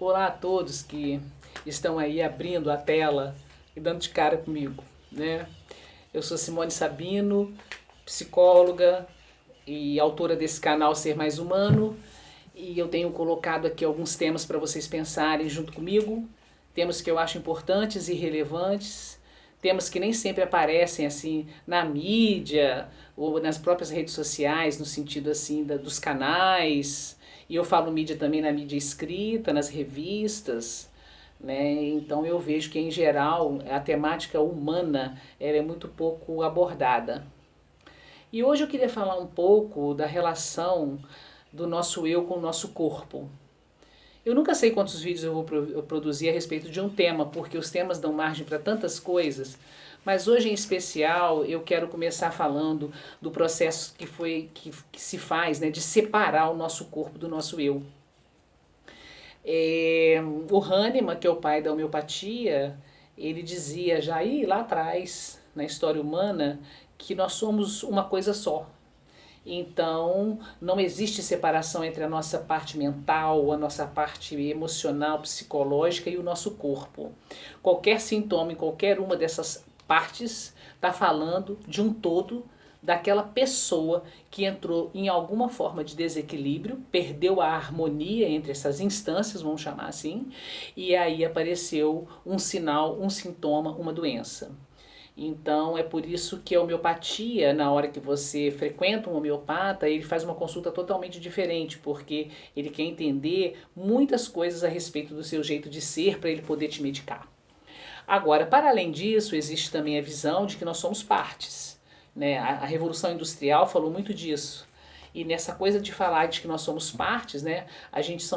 Olá a todos que estão aí abrindo a tela e dando de cara comigo, né? Eu sou Simone Sabino, psicóloga e autora desse canal Ser Mais Humano, e eu tenho colocado aqui alguns temas para vocês pensarem junto comigo, temas que eu acho importantes e relevantes, temas que nem sempre aparecem assim na mídia ou nas próprias redes sociais, no sentido assim dos canais. E eu falo mídia também na mídia escrita, nas revistas, né? Então eu vejo que em geral a temática humana ela é muito pouco abordada. E hoje eu queria falar um pouco da relação do nosso eu com o nosso corpo. Eu nunca sei quantos vídeos eu vou produzir a respeito de um tema, porque os temas dão margem para tantas coisas, mas hoje em especial eu quero começar falando do processo que se faz, né, de separar o nosso corpo do nosso eu. O Hahnemann, que é o pai da homeopatia, ele dizia já aí lá atrás, na história humana, que nós somos uma coisa só. Então, não existe separação entre a nossa parte mental, a nossa parte emocional, psicológica e o nosso corpo. Qualquer sintoma em qualquer uma dessas partes está falando de um todo daquela pessoa que entrou em alguma forma de desequilíbrio, perdeu a harmonia entre essas instâncias, vamos chamar assim, e aí apareceu um sinal, um sintoma, uma doença. Então é por isso que a homeopatia, na hora que você frequenta um homeopata, ele faz uma consulta totalmente diferente, porque ele quer entender muitas coisas a respeito do seu jeito de ser para ele poder te medicar. Agora, para além disso, existe também a visão de que nós somos partes, né? A Revolução Industrial falou muito disso. E nessa coisa de falar de que nós somos partes, né?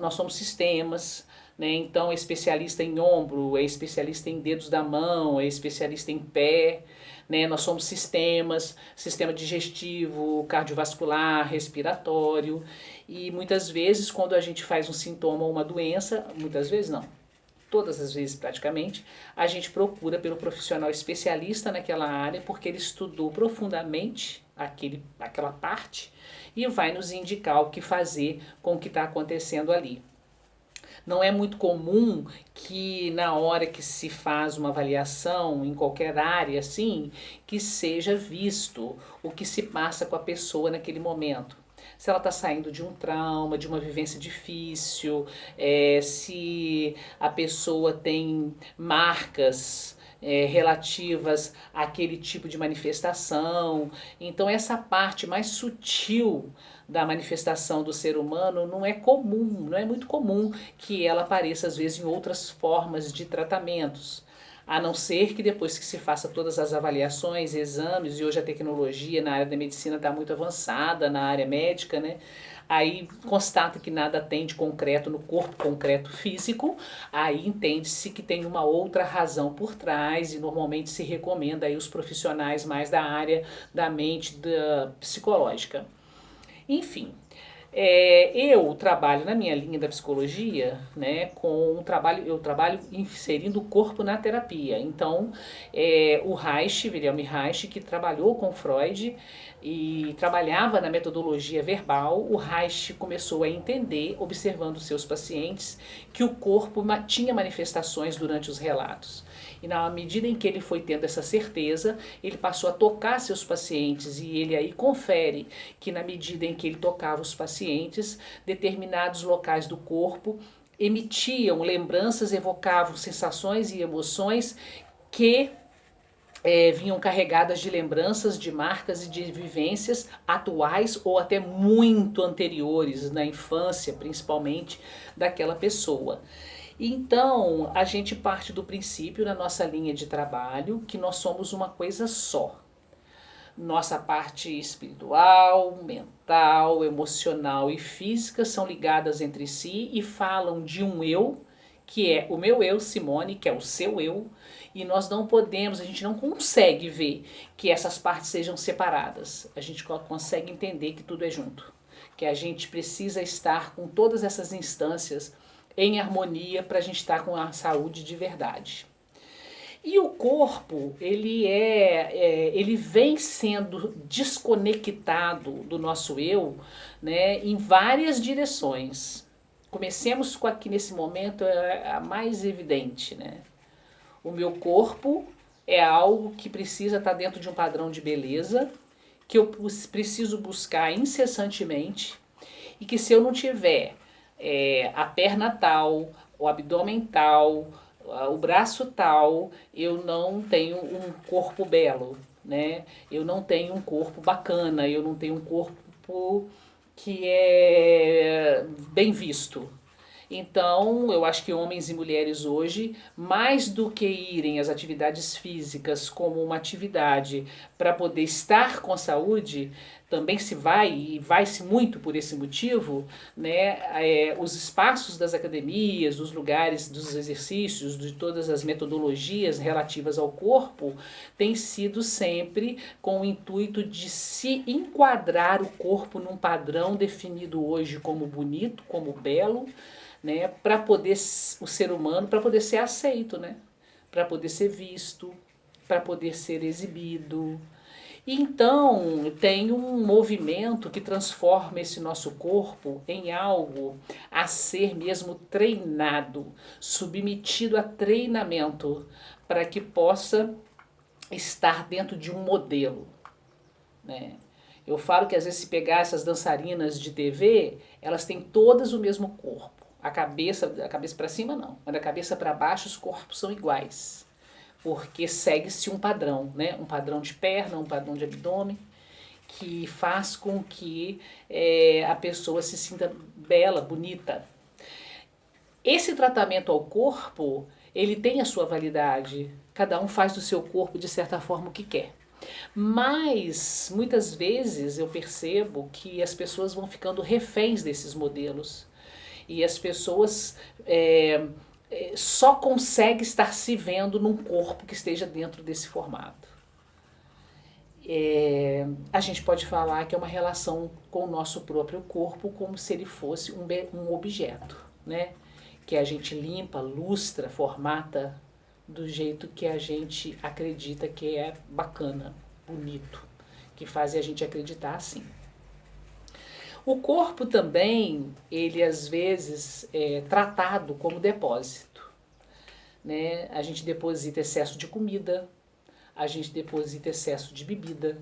Nós somos sistemas, né? Então é especialista em ombro, é especialista em dedos da mão, é especialista em pé, né? Nós somos sistemas, sistema digestivo, cardiovascular, respiratório. E muitas vezes quando a gente faz um sintoma ou uma doença, muitas vezes não, todas as vezes praticamente, a gente procura pelo profissional especialista naquela área, porque ele estudou profundamente aquela parte e vai nos indicar o que fazer com o que está acontecendo ali. Não é muito comum que na hora que se faz uma avaliação em qualquer área assim, que seja visto o que se passa com a pessoa naquele momento. Se ela está saindo de um trauma, de uma vivência difícil, se a pessoa tem marcas relativas àquele tipo de manifestação. Então, essa parte mais sutil da manifestação do ser humano não é comum, não é muito comum que ela apareça às vezes em outras formas de tratamentos. A não ser que depois que se faça todas as avaliações, exames, e hoje a tecnologia na área da medicina está muito avançada, na área médica, né? Aí constata que nada tem de concreto no corpo concreto físico, aí entende-se que tem uma outra razão por trás e normalmente se recomenda aí os profissionais mais da área da mente da psicológica. Enfim, eu trabalho na minha linha da psicologia, né, eu trabalho inserindo o corpo na terapia. Então, o Reich, Wilhelm Reich, que trabalhou com Freud e trabalhava na metodologia verbal, o Reich começou a entender, observando seus pacientes, que o corpo tinha manifestações durante os relatos. E na medida em que ele foi tendo essa certeza, ele passou a tocar seus pacientes e ele aí confere que na medida em que ele tocava os pacientes, determinados locais do corpo emitiam lembranças, evocavam sensações e emoções que vinham carregadas de lembranças, de marcas e de vivências atuais ou até muito anteriores, na infância principalmente, daquela pessoa. Então, a gente parte do princípio na nossa linha de trabalho que nós somos uma coisa só. Nossa parte espiritual, mental, emocional e física são ligadas entre si e falam de um eu, que é o meu eu, Simone, que é o seu eu, e nós não podemos, a gente não consegue ver que essas partes sejam separadas. A gente consegue entender que tudo é junto, que a gente precisa estar com todas essas instâncias em harmonia para a gente estar com a saúde de verdade. E o corpo, ele vem sendo desconectado do nosso eu, né, em várias direções. Comecemos com aqui nesse momento a mais evidente, né? O meu corpo é algo que precisa estar dentro de um padrão de beleza, que eu preciso buscar incessantemente, e que se eu não tiver a perna tal, o abdômen tal, o braço tal, eu não tenho um corpo belo, né? Eu não tenho um corpo bacana, eu não tenho um corpo que é bem visto. Então, eu acho que homens e mulheres hoje, mais do que irem às atividades físicas como uma atividade para poder estar com saúde, também se vai, e vai-se muito por esse motivo, né, os espaços das academias, os lugares dos exercícios, de todas as metodologias relativas ao corpo, têm sido sempre com o intuito de se enquadrar o corpo num padrão definido hoje como bonito, como belo, né, para poder o ser humano, para poder ser aceito, né, para poder ser visto, para poder ser exibido. Então, tem um movimento que transforma esse nosso corpo em algo a ser mesmo treinado, submetido a treinamento, para que possa estar dentro de um modelo, né? Eu falo que às vezes se pegar essas dançarinas de TV, elas têm todas o mesmo corpo. A cabeça para cima não, mas da cabeça para baixo os corpos são iguais. Porque segue-se um padrão, né? Um padrão de perna, um padrão de abdômen, que faz com que a pessoa se sinta bela, bonita. Esse tratamento ao corpo, ele tem a sua validade. Cada um faz do seu corpo, de certa forma, o que quer. Mas, muitas vezes, eu percebo que as pessoas vão ficando reféns desses modelos. E as pessoas só conseguem estar se vendo num corpo que esteja dentro desse formato. A gente pode falar que é uma relação com o nosso próprio corpo como se ele fosse um objeto, né? Que a gente limpa, lustra, formata do jeito que a gente acredita que é bacana, bonito, que faz a gente acreditar assim. O corpo também, ele às vezes é tratado como depósito, né? A gente deposita excesso de comida, a gente deposita excesso de bebida,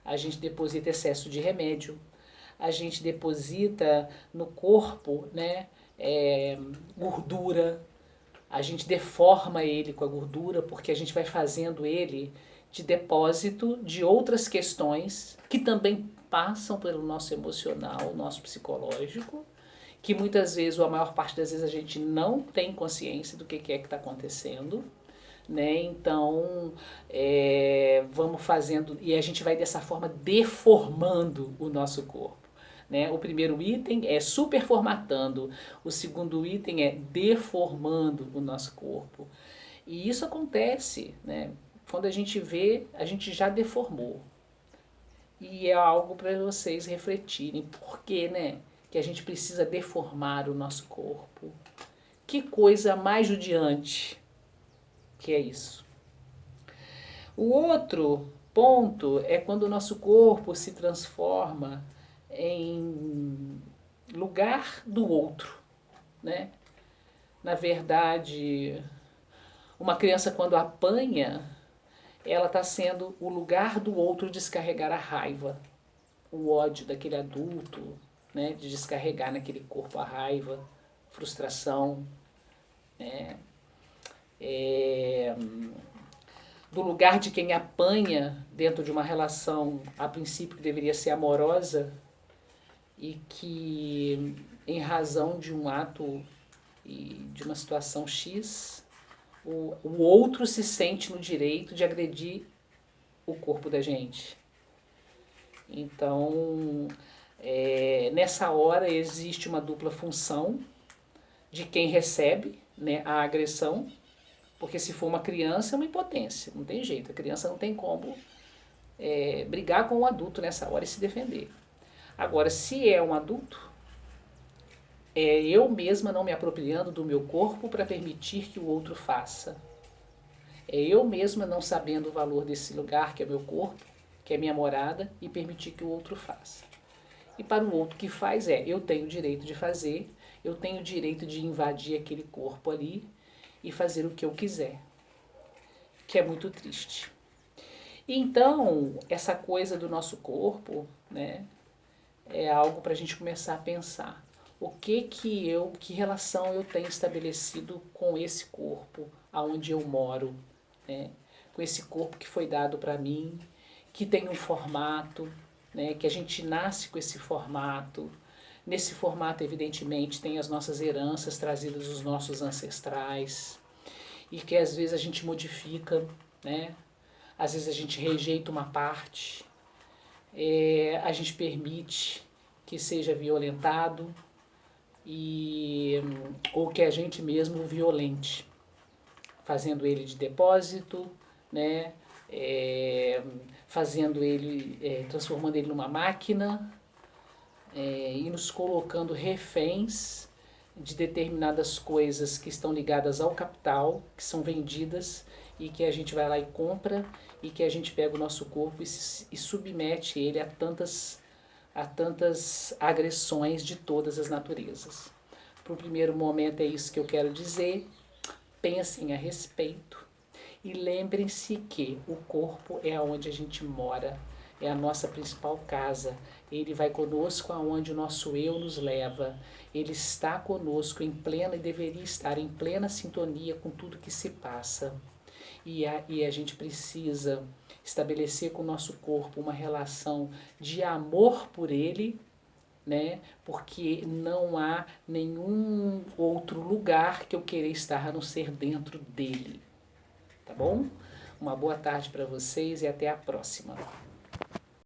a gente deposita excesso de remédio, a gente deposita no corpo, né, gordura, a gente deforma ele com a gordura porque a gente vai fazendo ele de depósito de outras questões que também passam pelo nosso emocional, nosso psicológico, que muitas vezes, ou a maior parte das vezes, a gente não tem consciência do que é que está acontecendo, né? Então, vamos fazendo, e a gente vai dessa forma deformando o nosso corpo. Né? O primeiro item é superformatando, o segundo item é deformando o nosso corpo. E isso acontece, né? Quando a gente vê, a gente já deformou. E é algo para vocês refletirem. Por que, né? Que a gente precisa deformar o nosso corpo. Que coisa mais judiante que é isso. O outro ponto é quando o nosso corpo se transforma em lugar do outro, né? Na verdade, uma criança quando apanha, ela está sendo o lugar do outro descarregar a raiva, o ódio daquele adulto, né? De descarregar naquele corpo a raiva, frustração, né? Do lugar de quem apanha dentro de uma relação, a princípio que deveria ser amorosa, e que em razão de um ato e de uma situação X, o outro se sente no direito de agredir o corpo da gente. Então, nessa hora existe uma dupla função de quem recebe, né, a agressão, porque se for uma criança é uma impotência, não tem jeito, a criança não tem como brigar com o adulto nessa hora e se defender. Agora, se é um adulto, é eu mesma não me apropriando do meu corpo para permitir que o outro faça. É eu mesma não sabendo o valor desse lugar que é meu corpo, que é minha morada, e permitir que o outro faça. E para o outro que faz eu tenho o direito de fazer, eu tenho o direito de invadir aquele corpo ali e fazer o que eu quiser, que é muito triste. Então, essa coisa do nosso corpo, né, é algo para a gente começar a pensar. Que relação eu tenho estabelecido com esse corpo, aonde eu moro, né? Com esse corpo que foi dado para mim, que tem um formato, né? Que a gente nasce com esse formato. Nesse formato, evidentemente, tem as nossas heranças trazidas dos nossos ancestrais e que às vezes a gente modifica, né? Às vezes a gente rejeita uma parte, a gente permite que seja violentado ou que a gente mesmo violente, fazendo ele de depósito, né? Fazendo ele, transformando ele numa máquina e nos colocando reféns de determinadas coisas que estão ligadas ao capital, que são vendidas e que a gente vai lá e compra e que a gente pega o nosso corpo e submete ele a tantas agressões de todas as naturezas. Para o primeiro momento é isso que eu quero dizer. Pensem a respeito e lembrem-se que o corpo é onde a gente mora, é a nossa principal casa. Ele vai conosco aonde o nosso eu nos leva. Ele está conosco em plena e deveria estar em plena sintonia com tudo que se passa. E a gente precisa estabelecer com o nosso corpo uma relação de amor por ele, né? Porque não há nenhum outro lugar que eu queira estar a não ser dentro dele, tá bom? Uma boa tarde para vocês e até a próxima.